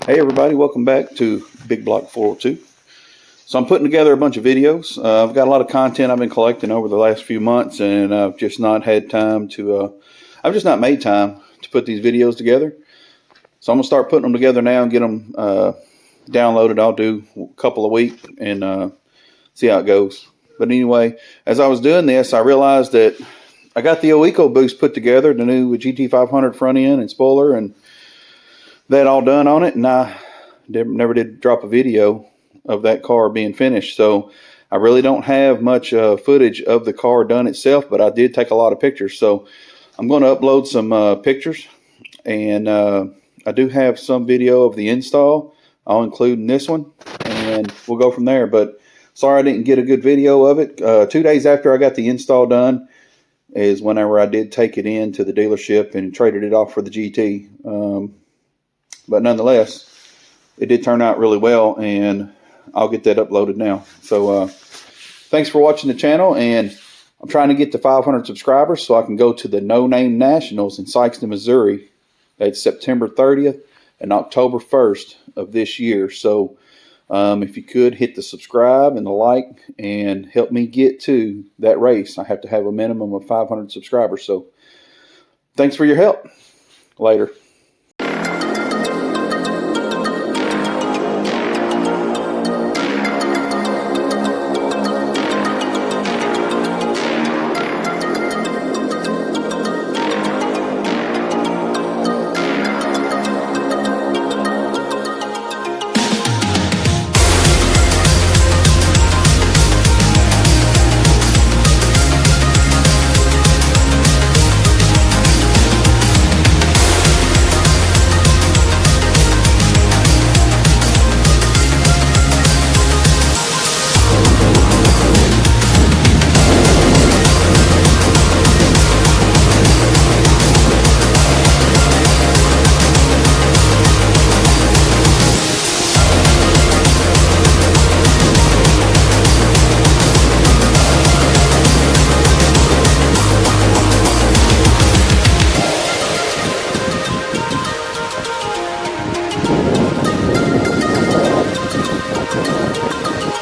Hey everybody, welcome back to Big Block 402. So I'm putting together a bunch of videos. I've got a lot of content I've been collecting over the last few months, and I've just not had time to, I've just not made time to put these videos together. So I'm going to start putting them together now and get them downloaded. I'll do a couple a week and see how it goes. But anyway, as I was doing this, I realized that I got the old Ecoboost put together, the new GT500 front end and spoiler, and that all done on it, and I never did drop a video of that car being finished. So I really don't have much footage of the car done itself, but I did take a lot of pictures. So I'm going to upload some pictures, and I do have some video of the install. I'll include in this one, and we'll go from there. But sorry I didn't get a good video of it. 2 days after I got the install done is whenever I did take it in to the dealership and traded it off for the GT. But nonetheless, it did turn out really well, and I'll get that uploaded now. So thanks for watching the channel, and I'm trying to get to 500 subscribers so I can go to the No Name Nationals in Sikeston, Missouri. That's September 30th and October 1st of this year. So if you could hit the subscribe and the like and help me get to that race. I have to have a minimum of 500 subscribers. So thanks for your help. Later.